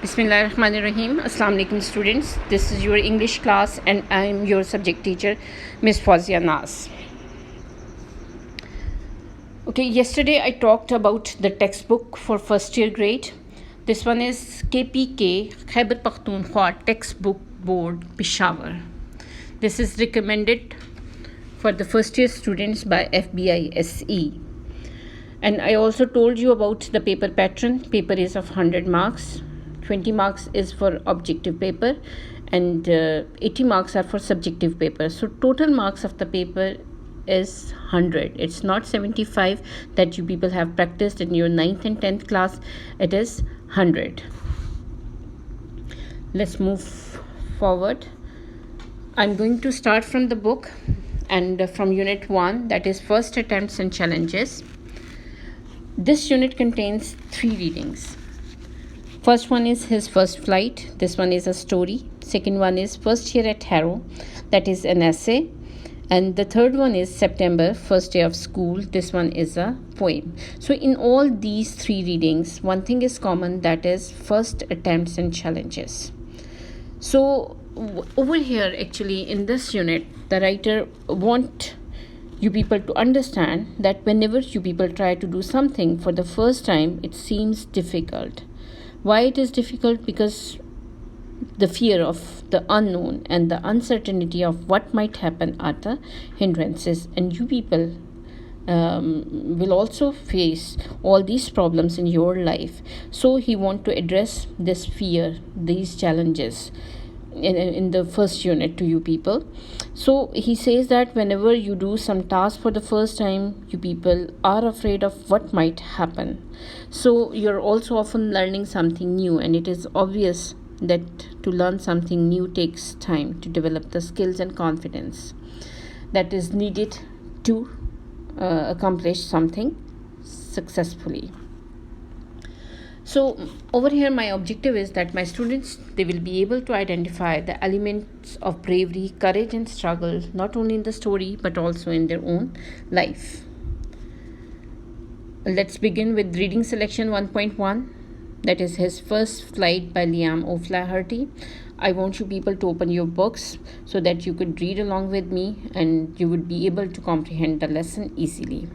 Bismillahirrahmanirrahim. Assalamu alaikum students. This is your English class and I am your subject teacher, Miss Fawzia Nas. Okay, yesterday I talked about the textbook for first year grade. This one is KPK, Khyber Pakhtunkhwa Textbook Board, Peshawar. This is recommended for the first year students by FBISE. And I also told you about the paper pattern. Paper is of 100 marks. 20 marks is for objective paper and 80 marks are for subjective paper. So total marks of the paper is 100. It's not 75 that you people have practiced in your 9th and 10th class. It is 100. Let's move forward. I'm going to start from the book and from unit 1, that is first attempts and challenges. This unit contains 3 readings. First one is his first flight. This one is a story. Second one is first year at Harrow. That is an essay. And the third one is September, first day of school. This one is a poem. So in all these 3 readings, one thing is common, that is first attempts and challenges. So over here, actually, in this unit, the writer want you people to understand that whenever you people try to do something for the first time, it seems difficult. Why it is difficult? Because the fear of the unknown and the uncertainty of what might happen are the hindrances, and you people will also face all these problems in your life. So he want to address this fear, these challenges in the first unit to you people. So he says that whenever you do some task for the first time, you people are afraid of what might happen. So you're also often learning something new, and it is obvious that to learn something new takes time to develop the skills and confidence that is needed to accomplish something successfully. So over here, my objective is that my students, they will be able to identify the elements of bravery, courage and struggle, not only in the story but also in their own life. Let's begin with reading selection 1.1. That is his first flight by Liam O'Flaherty. I want you people to open your books so that you could read along with me and you would be able to comprehend the lesson easily.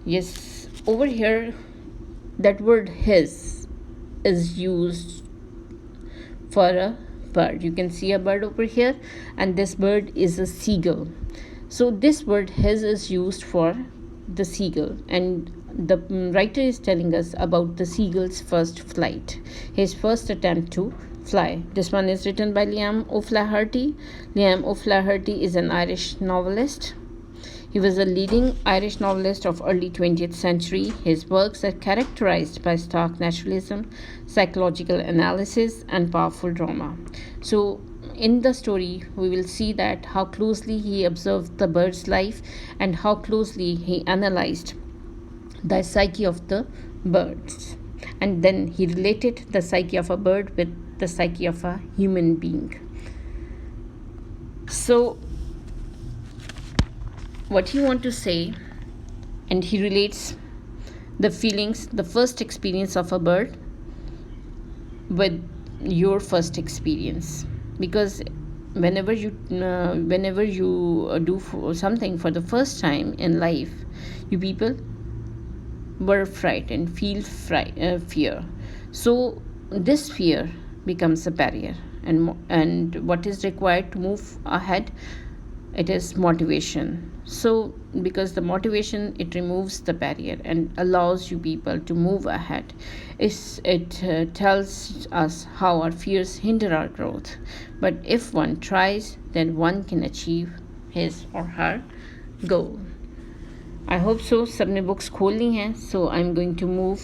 Yes, over here, that word his is used for a bird. You can see a bird over here, and this bird is a seagull. So this word his is used for the seagull, and the writer is telling us about the seagull's first flight, his first attempt to fly. This one is written by Liam O'Flaherty. Liam O'Flaherty is an Irish novelist. He was a leading Irish novelist of early 20th century. His works are characterized by stark naturalism, psychological analysis, and powerful drama. So in the story, we will see that how closely he observed the bird's life and how closely he analyzed the psyche of the birds. And then he related the psyche of a bird with the psyche of a human being. So what he want to say, and he relates the feelings, the first experience of a bird with your first experience, because whenever you do something for the first time in life, you people were frightened, feel fear. So this fear becomes a barrier, and what is required to move ahead, it is motivation. So because the motivation, it removes the barrier and allows you people to move ahead. It tells us how our fears hinder our growth, but if one tries, then one can achieve his or her goal. I hope so. सबने books खोल ली हैं. So I'm going to move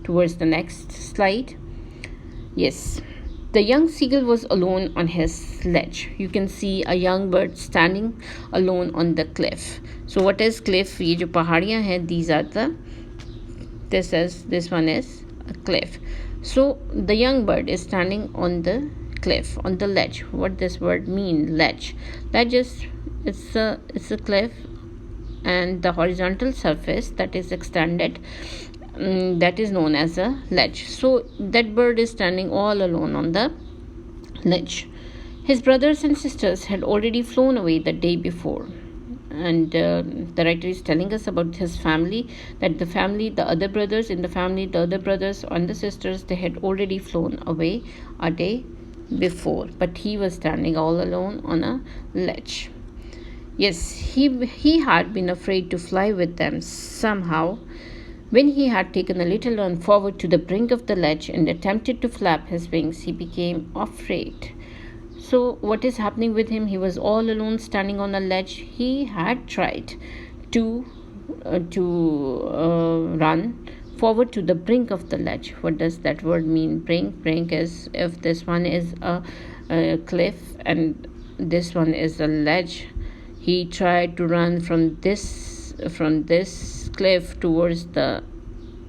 towards the next slide. Yes. The young seagull was alone on his sledge. You can see a young bird standing alone on the cliff. So what is cliff? ये जो पहाड़ियाँ हैं, these are this one is a cliff. So the young bird is standing on the cliff, on the ledge. What this word mean? Ledge. Ledge is it's a cliff, and the horizontal surface that is extended that is known as a ledge. So that bird is standing all alone on the ledge. His brothers and sisters had already flown away the day before. And the writer is telling us about his family, that the other brothers and the sisters, they had already flown away a day before, but he was standing all alone on a ledge. Yes, he had been afraid to fly with them somehow. When he had taken a little run forward to the brink of the ledge and attempted to flap his wings, he became afraid. So what is happening with him? He was all alone standing on a ledge. He had tried to run forward to the brink of the ledge. What does that word mean? Brink is, if this one is a cliff and this one is a ledge, he tried to run from this cliff towards the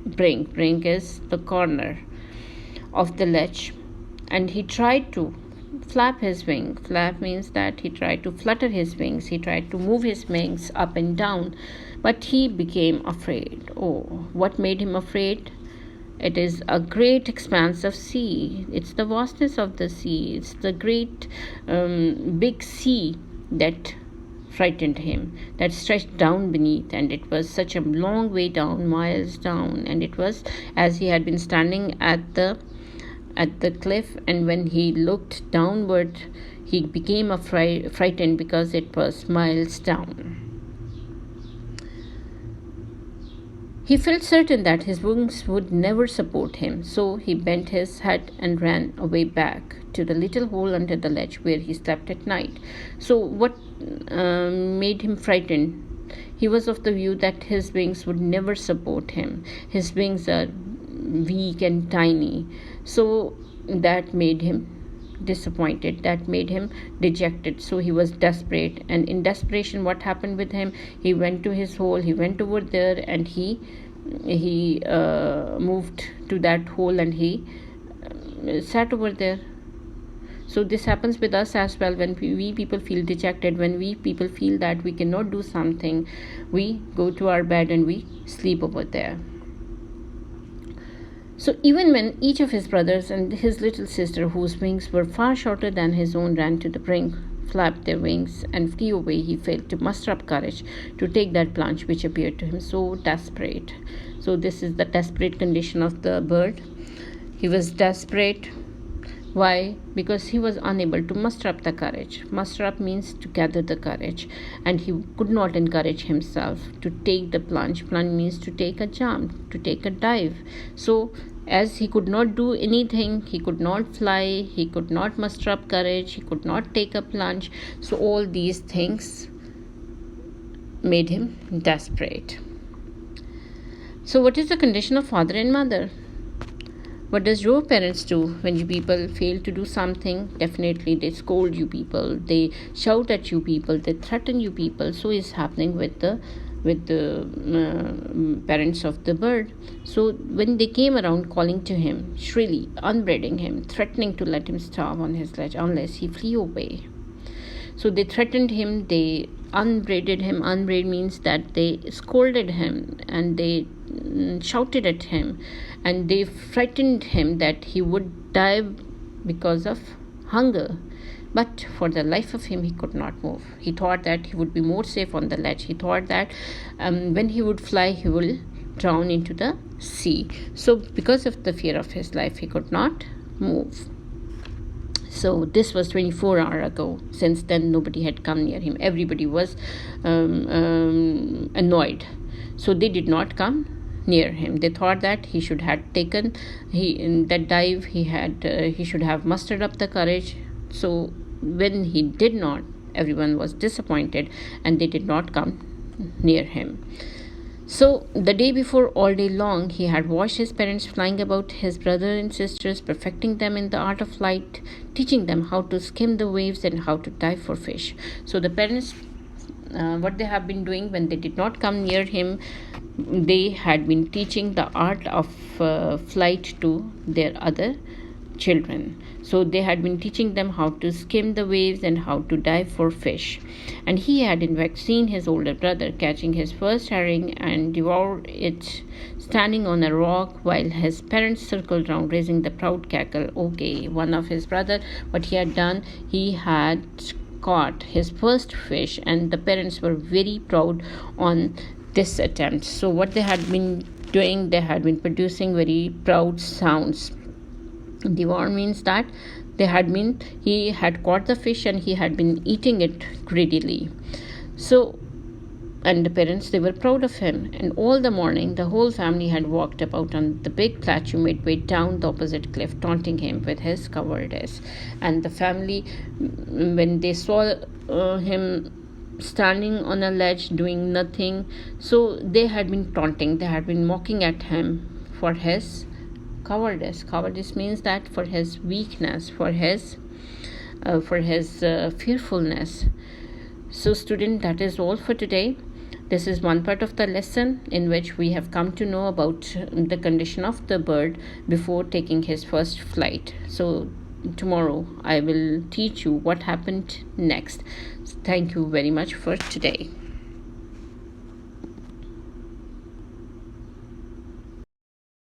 brink. Brink is the corner of the ledge, and he tried to flap his wing. Flap means that he tried to flutter his wings. He tried to move his wings up and down, but he became afraid. Oh, what made him afraid? It is a great expanse of sea. It's the vastness of the sea. It's the great big sea that frightened him, that stretched down beneath, and it was such a long way down, miles down, and it was as he had been standing at the cliff, and when he looked downward, he became frightened because it was miles down. He felt certain that his wings would never support him, so he bent his head and ran away back to the little hole under the ledge where he slept at night. So what made him frightened? He was of the view that his wings would never support him. His wings are weak and tiny. So that made him disappointed, that made him dejected. So he was desperate, and in desperation, what happened with him? He went to his hole, he went over there, and he moved to that hole, and he sat over there. So this happens with us as well. When we people feel dejected, when we people feel that we cannot do something, we go to our bed and we sleep over there. So even when each of his brothers and his little sister, whose wings were far shorter than his own, ran to the brink, flapped their wings, and flew away, he failed to muster up courage to take that plunge which appeared to him so desperate. So this is the desperate condition of the bird. He was desperate. Why? Because he was unable to muster up the courage. Muster up means to gather the courage, and he could not encourage himself to take the plunge. Plunge means to take a jump, to take a dive. So as he could not do anything, he could not fly, he could not muster up courage, he could not take a plunge. So all these things made him desperate. So what is the condition of father and mother? What does your parents do when you people fail to do something? Definitely they scold you people, they shout at you people, they threaten you people. So is happening with the parents of the bird. So when they came around calling to him, shrilly upbraiding him, threatening to let him starve on his ledge unless he flew away. So they threatened him, they upbraided him. Upbraid means that they scolded him and they shouted at him, and they frightened him that he would die because of hunger. But for the life of him, he could not move. He thought that he would be more safe on the ledge. He thought that when he would fly, he will drown into the sea. So because of the fear of his life, he could not move. So this was 24 hours ago. Since then, nobody had come near him. Everybody was annoyed. So they did not come near him. They thought that he should have taken in that dive. He should have mustered up the courage. So when he did not, everyone was disappointed, and they did not come near him. So the day before, all day long, he had watched his parents flying about his brother and sisters, perfecting them in the art of flight, teaching them how to skim the waves and how to dive for fish. So the parents, what they have been doing when they did not come near him, they had been teaching the art of flight to their other children. So they had been teaching them how to skim the waves and how to dive for fish. And he had in fact seen his older brother catching his first herring and devour it standing on a rock while his parents circled round raising the proud cackle. Okay, one of his brother, what he had done, he had caught his first fish and the parents were very proud on this attempt. So what they had been doing, they had been producing very proud sounds. Devour means that he had caught the fish and he had been eating it greedily. So, and the parents, they were proud of him. And all the morning the whole family had walked about on the big plateau midway down the opposite cliff, taunting him with his cowardice. And the family, when they saw him standing on a ledge doing nothing, so they had been taunting, they had been mocking at him for his cowardice. Cowardice means that for his weakness, for his fearfulness. So student, that is all for today. This is one part of the lesson in which we have come to know about the condition of the bird before taking his first flight. So tomorrow I will teach you what happened next. Thank you very much for today.